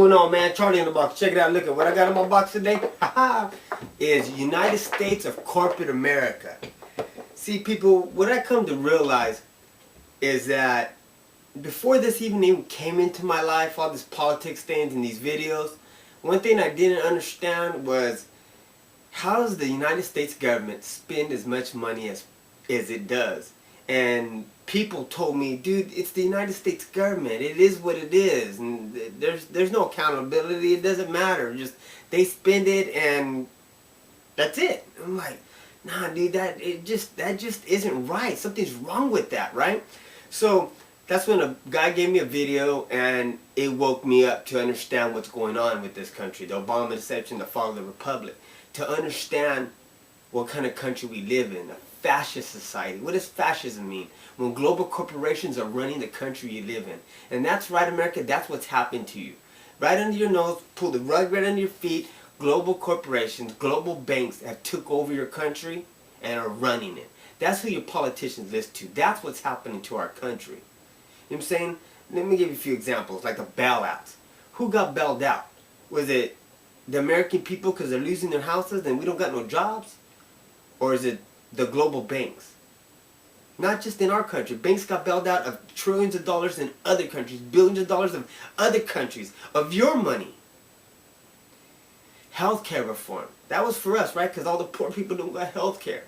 going on, man? Charlie in the box. Check it out. Look at what I got in my box today. Is United States of Corporate America. See, people, what I come to realize is that before this even came into my life, all this politics things and these videos, one thing I didn't understand was how does the United States government spend as much money as it does? And people told me, dude, it's the United States government. It is what it is, and there's no accountability. It doesn't matter. Just they spend it, and that's it. I'm like, nah, dude, that just isn't right. Something's wrong with that, right? So that's when a guy gave me a video, and it woke me up to understand what's going on with this country, the Obama deception, the fall of the republic, to understand what kind of country we live in. Fascist society. What does fascism mean? When global corporations are running the country you live in. And that's right, America, that's what's happened to you. Right under your nose, pull the rug right under your feet, global corporations, global banks have took over your country and are running it. That's who your politicians listen to. That's what's happening to our country. You know what I'm saying? Let me give you a few examples, like the bailouts. Who got bailed out? Was it the American people because they're losing their houses and we don't got no jobs? Or is it the global banks? Not just in our country. Banks got bailed out of trillions of dollars in other countries, billions of dollars of other countries, of your money. Healthcare reform. That was for us, right? Because all the poor people don't got healthcare.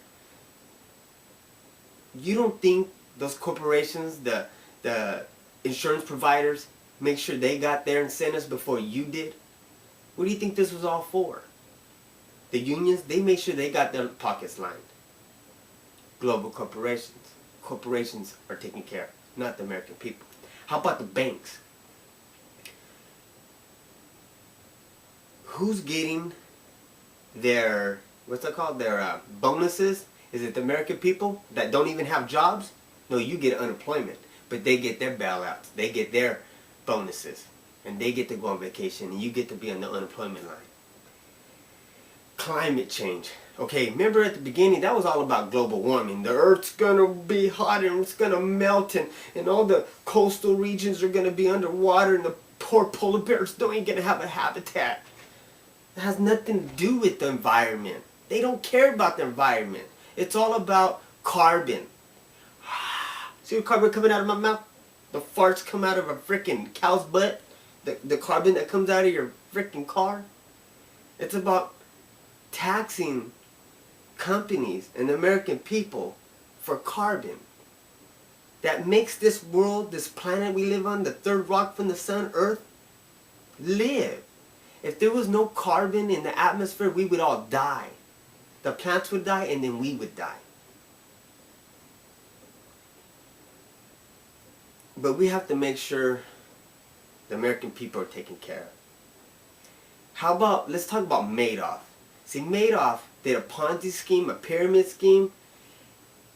You don't think those corporations, the insurance providers, make sure they got their incentives before you did? What do you think this was all for? The unions, they make sure they got their pockets lined. Global corporations. Corporations are taken care of, not the American people. How about the banks? Who's getting their, what's that called, their bonuses? Is it the American people that don't even have jobs? No, you get unemployment, but they get their bailouts. They get their bonuses, and they get to go on vacation, and you get to be on the unemployment line. Climate change. Okay, remember at the beginning, that was all about global warming. The Earth's going to be hotter and it's going to melt and all the coastal regions are going to be underwater and the poor polar bears don't even going to have a habitat. It has nothing to do with the environment. They don't care about the environment. It's all about carbon. See the carbon coming out of my mouth? The farts come out of a freaking cow's butt? The carbon that comes out of your freaking car? It's about taxing companies and the American people for carbon that makes this world, this planet we live on, the third rock from the sun, Earth, live. If there was no carbon in the atmosphere, we would all die. The plants would die and then we would die. But we have to make sure the American people are taken care of. How about, let's talk about Madoff. See, Madoff did a Ponzi scheme, a pyramid scheme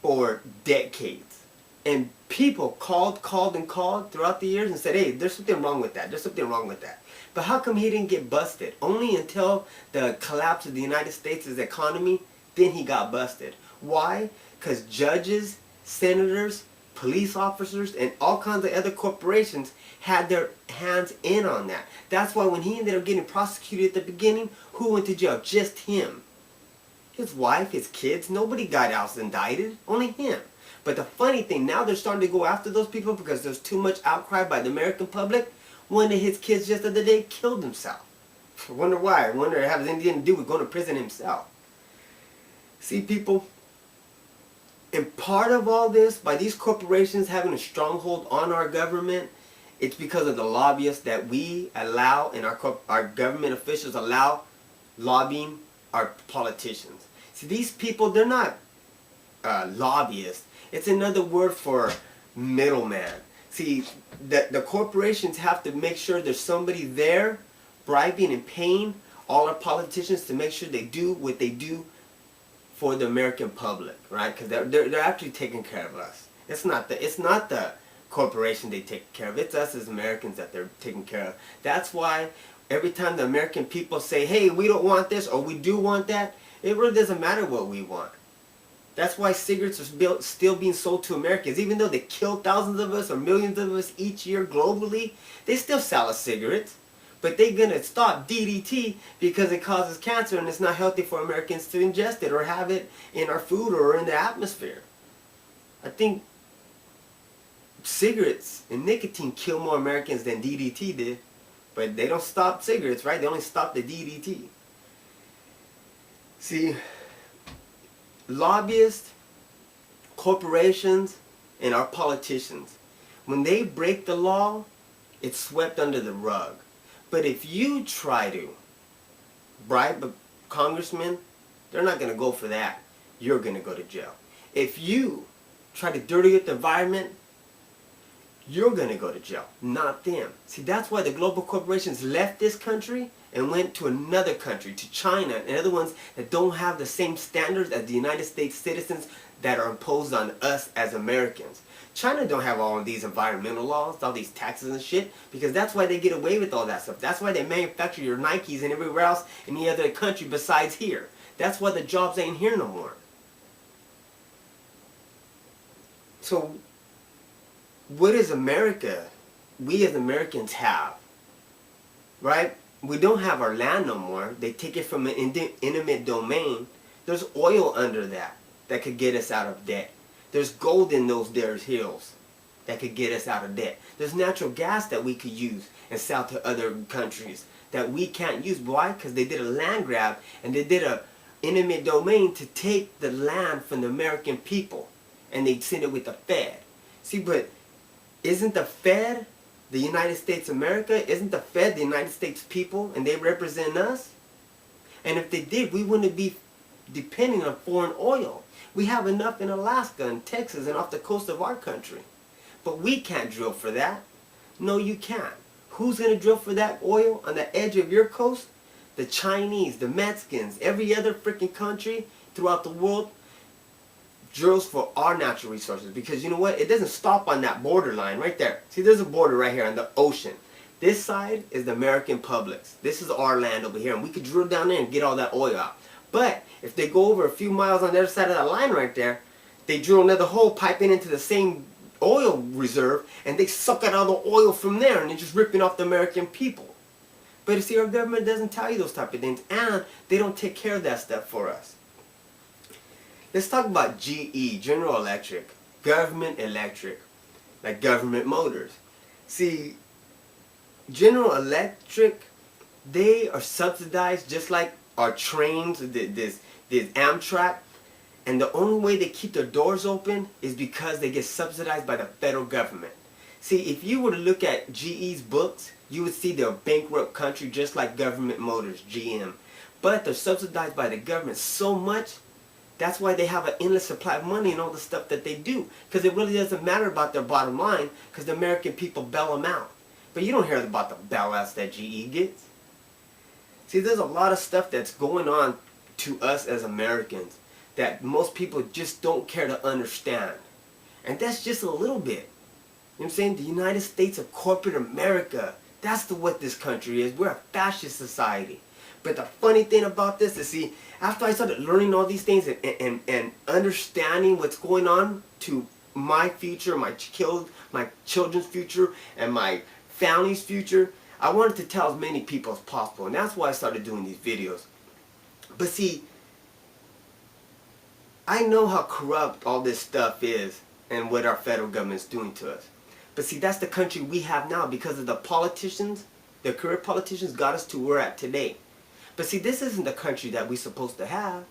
for decades. And people called throughout the years and said, hey, there's something wrong with that. There's something wrong with that. But how come he didn't get busted? Only until the collapse of the United States' economy, then he got busted. Why? Because judges, senators, police officers, and all kinds of other corporations had their hands in on that. That's why when he ended up getting prosecuted at the beginning, who went to jail? Just him. His wife, his kids, nobody got else indicted, only him. But the funny thing, now they're starting to go after those people because there's too much outcry by the American public. One of his kids just the other day killed himself. I wonder why. I wonder if it has anything to do with going to prison himself. See, people, and part of all this, by these corporations having a stronghold on our government, it's because of the lobbyists that we allow and our government officials allow lobbying our politicians. See, these people, they're not lobbyists. It's another word for middleman. See, the corporations have to make sure there's somebody there bribing and paying all our politicians to make sure they do what they do for the American public, right? Because they're actually taking care of us. It's not the corporation they take care of. It's us as Americans that they're taking care of. That's why every time the American people say, hey, we don't want this or we do want that, it really doesn't matter what we want. That's why cigarettes are still being sold to Americans. Even though they kill thousands of us or millions of us each year globally, they still sell us cigarettes. But they're going to stop DDT because it causes cancer and it's not healthy for Americans to ingest it or have it in our food or in the atmosphere. I think cigarettes and nicotine kill more Americans than DDT did. But they don't stop cigarettes, right? They only stop the DDT. See, lobbyists, corporations, and our politicians, when they break the law, it's swept under the rug. But if you try to bribe a congressman, they're not going to go for that. You're going to go to jail. If you try to dirty up the environment, you're going to go to jail, not them. See, that's why the global corporations left this country and went to another country, to China and other ones that don't have the same standards as the United States citizens that are imposed on us as Americans. China don't have all of these environmental laws, all these taxes and shit, because that's why they get away with all that stuff. That's why they manufacture your Nikes and everywhere else in any other country besides here. That's why the jobs ain't here no more. So, what does America, we as Americans have, right? We don't have our land no more. They take it from an intimate domain. There's oil under that could get us out of debt. There's gold in those there hills that could get us out of debt. There's natural gas that we could use and sell to other countries that we can't use. Why? Because they did a land grab and they did a intimate domain to take the land from the American people. And they send it with the Fed. See, but isn't the Fed the United States of America? Isn't the Fed the United States people and they represent us? And if they did, we wouldn't be depending on foreign oil. We have enough in Alaska and Texas and off the coast of our country. But we can't drill for that. No, you can't. Who's going to drill for that oil on the edge of your coast? The Chinese, the Mexicans, every other freaking country throughout the world drills for our natural resources, because you know what, it doesn't stop on that borderline right there. See, there's a border right here on the ocean. This side is the American Publix. This is our land over here, and we could drill down there and get all that oil out. But if they go over a few miles on the other side of that line right there, they drill another hole, pipe it into the same oil reserve, and they suck out all the oil from there, and they're just ripping off the American people. But you see, our government doesn't tell you those type of things, and they don't take care of that stuff for us. Let's talk about GE, General Electric, government electric, like government motors. See, General Electric, they are subsidized just like our trains, this Amtrak, and the only way they keep their doors open is because they get subsidized by the federal government. See, if you were to look at GE's books, you would see they're a bankrupt country just like Government Motors, GM. But they're subsidized by the government so much. That's why they have an endless supply of money and all the stuff that they do. Because it really doesn't matter about their bottom line, because the American people bail them out. But you don't hear about the bailouts that GE gets. See, there's a lot of stuff that's going on to us as Americans that most people just don't care to understand. And that's just a little bit. You know what I'm saying? The United States of corporate America. That's what this country is. We're a fascist society. But the funny thing about this is, see, after I started learning all these things and understanding what's going on to my future, my children's future, and my family's future, I wanted to tell as many people as possible. And that's why I started doing these videos. But see, I know how corrupt all this stuff is and what our federal government's doing to us. But see, that's the country we have now because of the politicians, the corrupt politicians got us to where we're at today. But see, this isn't the country that we're supposed to have.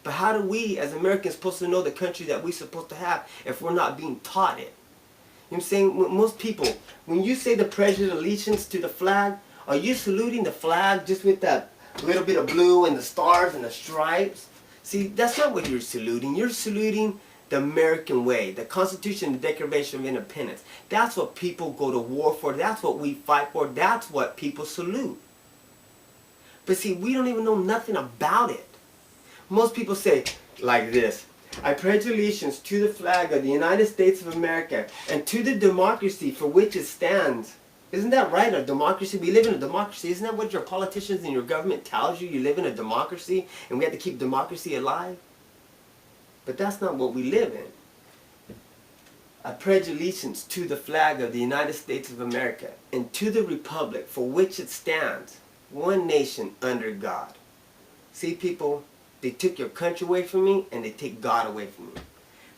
But how do we, as Americans, supposed to know the country that we're supposed to have if we're not being taught it? You know what I'm saying? Most people, when you say the pledge of allegiance to the flag, are you saluting the flag just with that little bit of blue and the stars and the stripes? See, that's not what you're saluting. You're saluting the American way, the Constitution, the Declaration of Independence. That's what people go to war for. That's what we fight for. That's what people salute. But see, we don't even know nothing about it. Most people say like this: I pledge allegiance to the flag of the United States of America and to the democracy for which it stands. Isn't that right? A democracy? We live in a democracy. Isn't that what your politicians and your government tells you? You live in a democracy and we have to keep democracy alive? But that's not what we live in. I pledge allegiance to the flag of the United States of America and to the republic for which it stands, one nation under God. See, people, they took your country away from me and they take God away from me.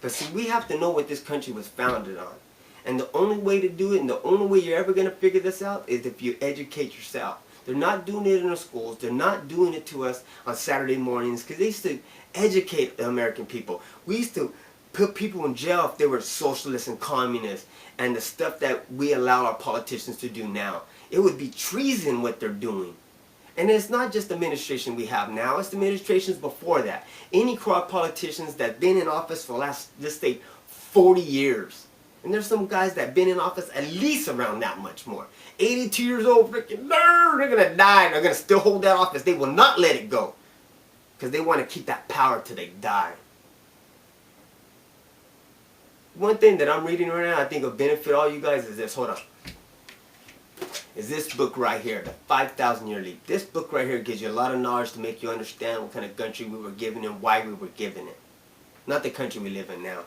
But see, we have to know what this country was founded on. And the only way to do it, and the only way you're ever going to figure this out, is if you educate yourself. They're not doing it in the schools. They're not doing it to us on Saturday mornings, because they used to educate the American people. We used to put people in jail if they were socialists and communists, and the stuff that we allow our politicians to do now. It would be treason what they're doing. And it's not just the administration we have now, it's the administrations before that. Any corrupt politicians that have been in office for the last, let's say, 40 years. And there's some guys that have been in office at least around that much more. 82 years old, freaking, they're going to die and they're going to still hold that office. They will not let it go. Because they want to keep that power till they die. One thing that I'm reading right now I think will benefit all you guys is this. Hold on. Is this book right here, The 5,000 Year Leap. This book right here gives you a lot of knowledge to make you understand what kind of country we were given and why we were given it. Not the country we live in now.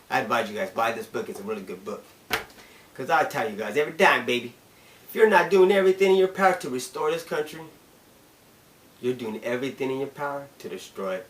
I advise you guys, buy this book. It's a really good book. Because I tell you guys, every time, baby, if you're not doing everything in your power to restore this country, you're doing everything in your power to destroy it.